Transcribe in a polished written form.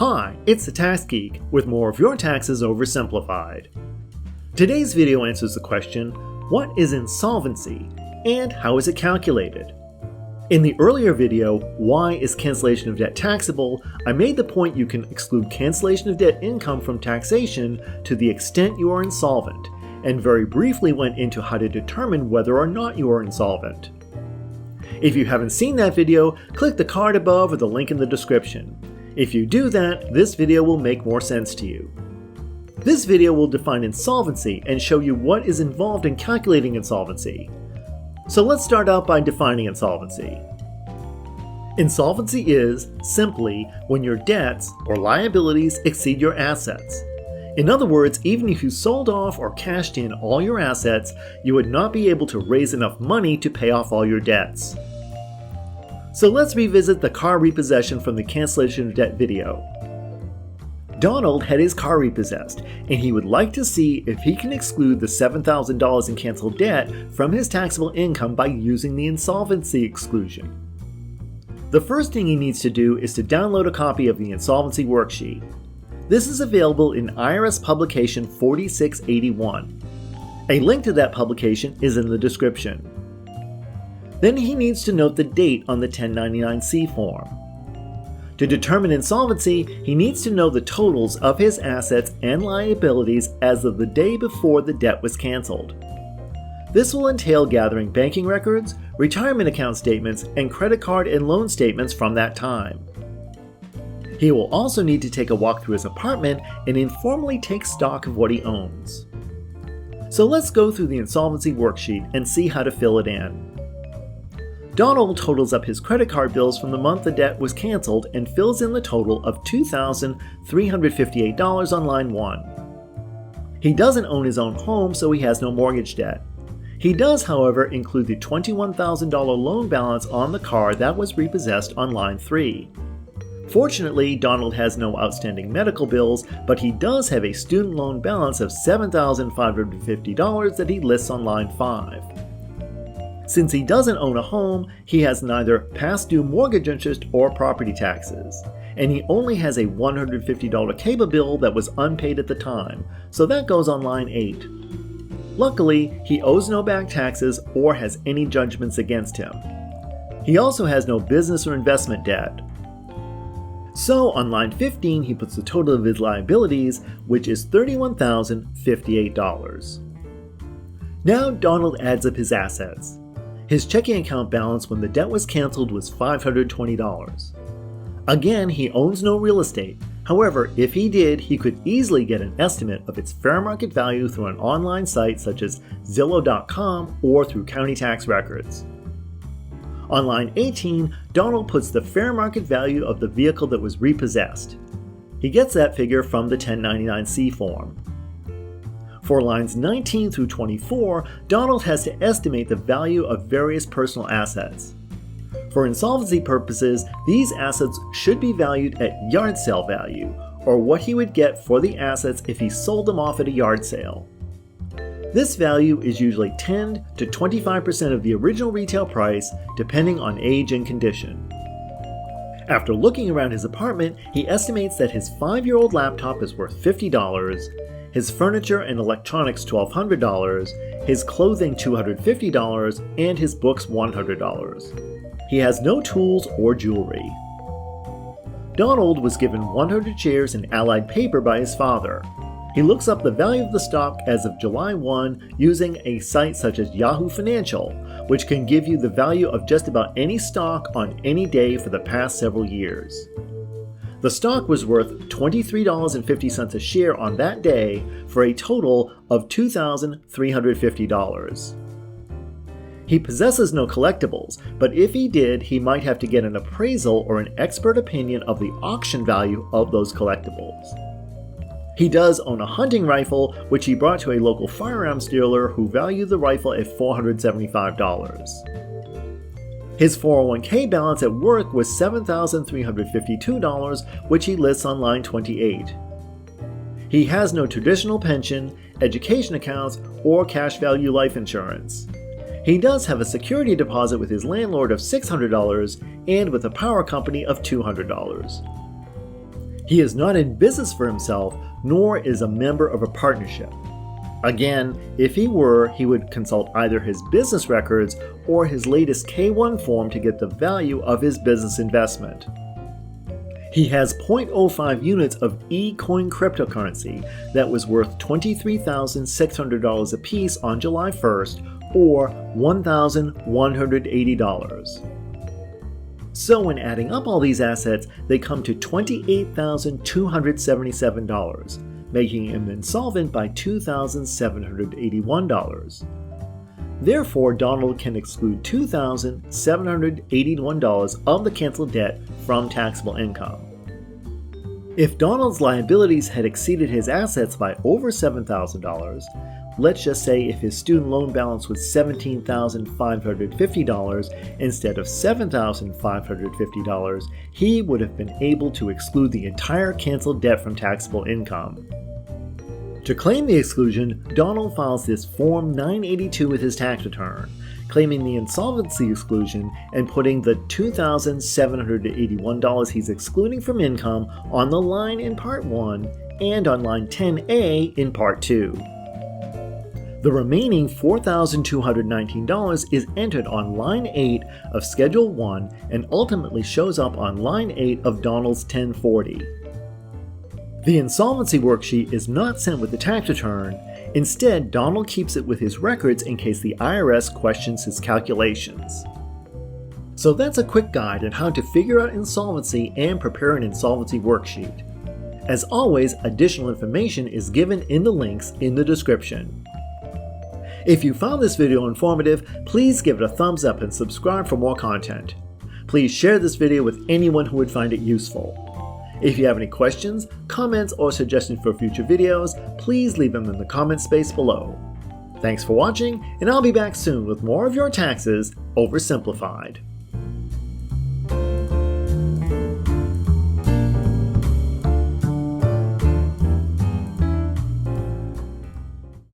Hi, it's the Tax Geek with more of your taxes oversimplified. Today's video answers the question, what is insolvency and how is it calculated? In the earlier video, Why is Cancellation of Debt Taxable?, I made the point you can exclude cancellation of debt income from taxation to the extent you are insolvent, and very briefly went into how to determine whether or not you are insolvent. If you haven't seen that video, click the card above or the link in the description. If you do that, this video will make more sense to you. This video will define insolvency and show you what is involved in calculating insolvency. So let's start out by defining insolvency. Insolvency is, simply, when your debts or liabilities exceed your assets. In other words, even if you sold off or cashed in all your assets, you would not be able to raise enough money to pay off all your debts. So let's revisit the car repossession from the cancellation of debt video. Donald had his car repossessed, and he would like to see if he can exclude the $7,000 in canceled debt from his taxable income by using the insolvency exclusion. The first thing he needs to do is to download a copy of the insolvency worksheet. This is available in IRS Publication 4681. A link to that publication is in the description. Then he needs to note the date on the 1099-C form. To determine insolvency, he needs to know the totals of his assets and liabilities as of the day before the debt was canceled. This will entail gathering banking records, retirement account statements, and credit card and loan statements from that time. He will also need to take a walk through his apartment and informally take stock of what he owns. So let's go through the insolvency worksheet and see how to fill it in. Donald totals up his credit card bills from the month the debt was canceled and fills in the total of $2,358 on line 1. He doesn't own his own home, so he has no mortgage debt. He does, however, include the $21,000 loan balance on the car that was repossessed on line 3. Fortunately, Donald has no outstanding medical bills, but he does have a student loan balance of $7,550 that he lists on line 5. Since he doesn't own a home, he has neither past due mortgage interest or property taxes, and he only has a $150 cable bill that was unpaid at the time, so that goes on line 8. Luckily, he owes no back taxes or has any judgments against him. He also has no business or investment debt. So on line 15, he puts the total of his liabilities, which is $31,058. Now Donald adds up his assets. His checking account balance when the debt was canceled was $520. Again, he owns no real estate. However, if he did, he could easily get an estimate of its fair market value through an online site such as Zillow.com or through county tax records. On line 18, Donald puts the fair market value of the vehicle that was repossessed. He gets that figure from the 1099-C form. For lines 19 through 24, Donald has to estimate the value of various personal assets. For insolvency purposes, these assets should be valued at yard sale value, or what he would get for the assets if he sold them off at a yard sale. This value is usually 10 to 25% of the original retail price, depending on age and condition. After looking around his apartment, he estimates that his 5-year-old laptop is worth $50, his furniture and electronics $1,200, his clothing $250, and his books $100. He has no tools or jewelry. Donald was given 100 shares in Allied Paper by his father. He looks up the value of the stock as of July 1 using a site such as Yahoo Financial, which can give you the value of just about any stock on any day for the past several years. The stock was worth $23.50 a share on that day for a total of $2,350. He possesses no collectibles, but if he did, he might have to get an appraisal or an expert opinion of the auction value of those collectibles. He does own a hunting rifle, which he brought to a local firearms dealer who valued the rifle at $475. His 401k balance at work was $7,352, which he lists on line 28. He has no traditional pension, education accounts, or cash value life insurance. He does have a security deposit with his landlord of $600 and with a power company of $200. He is not in business for himself, nor is a member of a partnership. Again, if he were, he would consult either his business records or his latest K-1 form to get the value of his business investment. He has 0.05 units of eCoin cryptocurrency that was worth $23,600 apiece on July 1st, or $1,180. So when adding up all these assets, they come to $28,277, making him insolvent by $2,781. Therefore, Donald can exclude $2,781 of the canceled debt from taxable income. If Donald's liabilities had exceeded his assets by over $7,000, let's just say if his student loan balance was $17,550 instead of $7,550, he would have been able to exclude the entire canceled debt from taxable income. To claim the exclusion, Donald files this Form 982 with his tax return, claiming the insolvency exclusion and putting the $2,781 he's excluding from income on the line in Part 1 and on line 10A in Part 2. The remaining $4,219 is entered on line 8 of Schedule 1 and ultimately shows up on line 8 of Donald's 1040. The insolvency worksheet is not sent with the tax return. Instead, Donald keeps it with his records in case the IRS questions his calculations. So that's a quick guide on how to figure out insolvency and prepare an insolvency worksheet. As always, additional information is given in the links in the description. If you found this video informative, please give it a thumbs up and subscribe for more content. Please share this video with anyone who would find it useful. If you have any questions, comments, or suggestions for future videos, please leave them in the comment space below. Thanks for watching, and I'll be back soon with more of your taxes oversimplified.